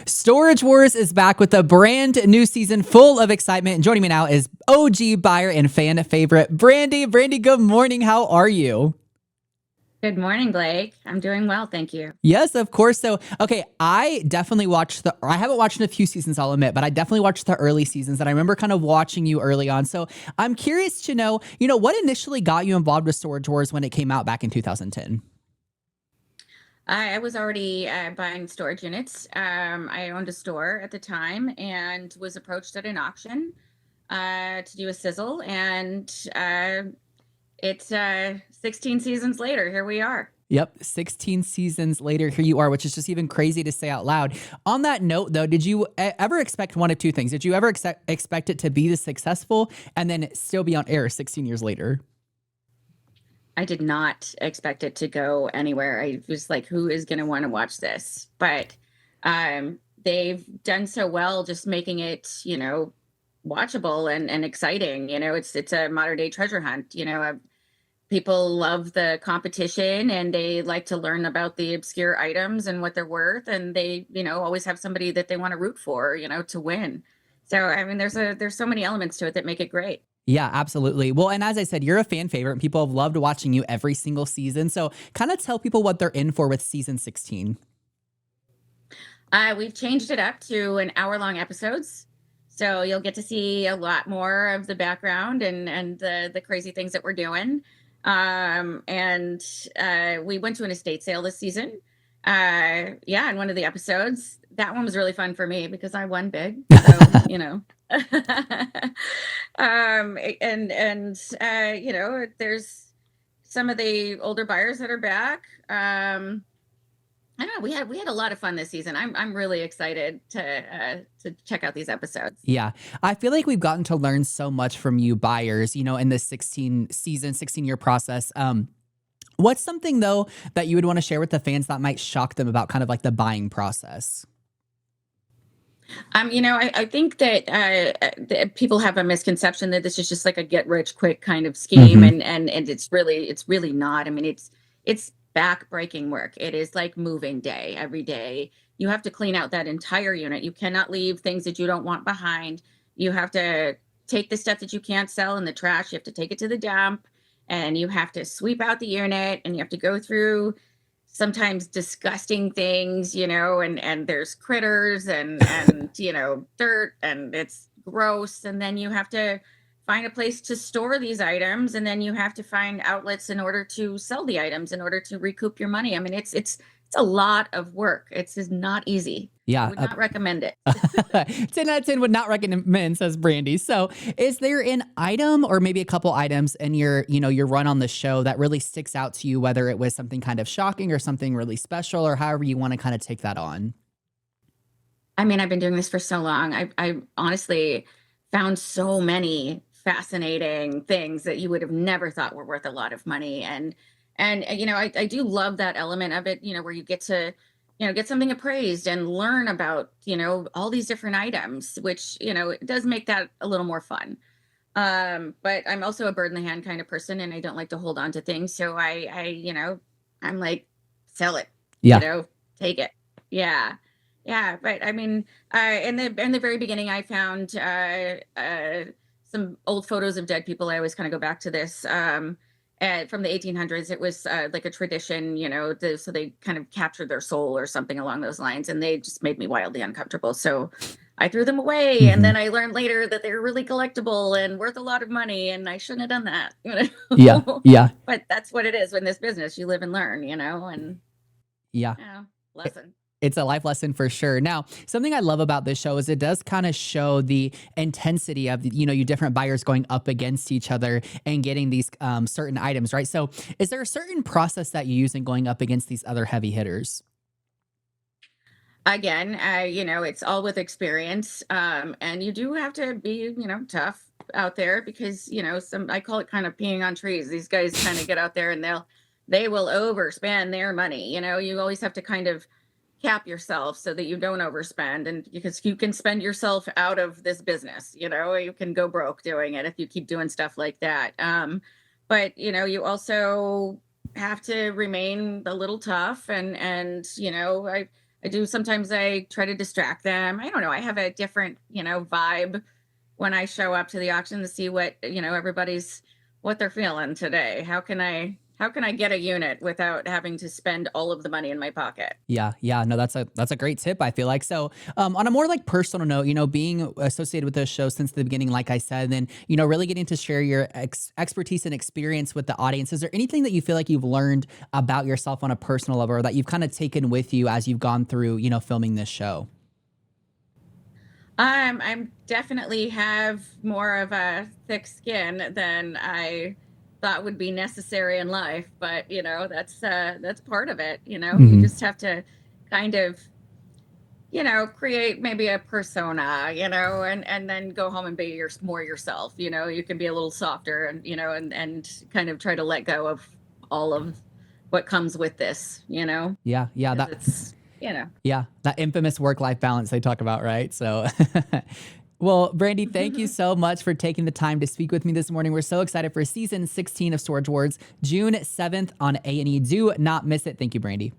Storage Wars is back with a brand new season full of excitement. And joining me now is OG buyer and fan favorite, Brandi. Brandi, good morning. How are you? Good morning, Blake. I'm doing well, thank you. Yes, of course. So, okay, I definitely watched I haven't watched a few seasons, I'll admit, but I definitely watched the early seasons and I remember kind of watching you early on. So I'm curious to know, what initially got you involved with Storage Wars when it came out back in 2010? I was already buying storage units. I owned a store at the time and was approached at an auction to do a sizzle, and it's 16 seasons later. Here we are. Yep, 16 seasons later, here you are, which is just even crazy to say out loud. On that note, though, did you ever expect one of two things? Did you ever expect it to be this successful and then still be on air 16 years later? I did not expect it to go anywhere. I was like, who is going to want to watch this? But they've done so well just making it, watchable and exciting. It's a modern day treasure hunt. People love the competition and they like to learn about the obscure items and what they're worth, and they always have somebody that they want to root for, to win. So I mean, there's so many elements to it that make it great. Yeah, absolutely. Well, and as I said, you're a fan favorite and people have loved watching you every single season. So kind of tell people what they're in for with season 16. We've changed it up to an hour-long episodes, so you'll get to see a lot more of the background and the crazy things that we're doing. And We went to an estate sale this season. Yeah, in one of the episodes, that one was really fun for me because I won big. So, there's some of the older buyers that are back. I don't know. We had a lot of fun this season. I'm really excited to check out these episodes. Yeah, I feel like we've gotten to learn so much from you buyers, in this 16-year process. What's something though that you would want to share with the fans that might shock them about kind of like the buying process? I think that people have a misconception that this is just like a get rich quick kind of scheme, Hmm. and it's really not. I mean, it's back breaking work. It is like moving day every day. You have to clean out that entire unit. You cannot leave things that you don't want behind. You have to take the stuff that you can't sell in the trash. You have to take it to the dump, and you have to sweep out the unit, and you have to go through sometimes disgusting things, and there's critters and dirt, and it's gross. And then you have to find a place to store these items, and then you have to find outlets in order to sell the items in order to recoup your money. I mean, it's a lot of work. It's just not easy. I Yeah, would not recommend it. 10 out of 10 would not recommend, says Brandy. So is there an item or maybe a couple items in your run on the show that really sticks out to you, whether it was something kind of shocking or something really special or however you want to kind of take that on? I mean, I've been doing this for so long. I honestly found so many fascinating things that you would have never thought were worth a lot of money. I do love that element of it, where you get to, get something appraised and learn about, all these different items, which, it does make that a little more fun. But I'm also a bird in the hand kind of person, and I don't like to hold on to things. So I'm like, sell it, you Yeah. know, take it. Yeah. Yeah. But I mean, in the very beginning, I found some old photos of dead people. I always kind of go back to this. From the 1800s, it was like a tradition, so they kind of captured their soul or something along those lines, and they just made me wildly uncomfortable. So I threw them away, and Hmm. then I learned later that they were really collectible and worth a lot of money, and I shouldn't have done that, Yeah. Yeah. But that's what it is in this business. You live and learn, and Yeah. yeah, lesson. It's a life lesson for sure. Now, something I love about this show is it does kind of show the intensity of you different buyers going up against each other and getting these certain items, right? So, is there a certain process that you use in going up against these other heavy hitters? Again, it's all with experience, and you do have to be, tough out there because some I call it kind of peeing on trees. These guys kind of get out there and they will overspend their money. You always have to kind of cap yourself so that you don't overspend, and because you can spend yourself out of this business. You can go broke doing it if you keep doing stuff like that. But you also have to remain a little tough, and I do sometimes I try to distract them. I don't know. I have a different, vibe when I show up to the auction to see what, everybody's what they're feeling today. How can I get a unit without having to spend all of the money in my pocket? Yeah, yeah, no, that's a great tip. I feel like so. On a more like personal note, being associated with this show since the beginning, like I said, and then really getting to share your expertise and experience with the audience. Is there anything that you feel like you've learned about yourself on a personal level, or that you've kind of taken with you as you've gone through, filming this show? I'm definitely have more of a thick skin than I thought would be necessary in life, but that's part of it. You Hmm. just have to kind of, create maybe a persona, and then go home and be more yourself. You can be a little softer, and and kind of try to let go of all of what comes with this, Yeah, yeah, because that it's, yeah, that infamous work-life balance they talk about, right? So, well, Brandy, thank you so much for taking the time to speak with me this morning. We're so excited for season 16 of Storage Wars, June 7th on A&E. Do not miss it. Thank you, Brandy.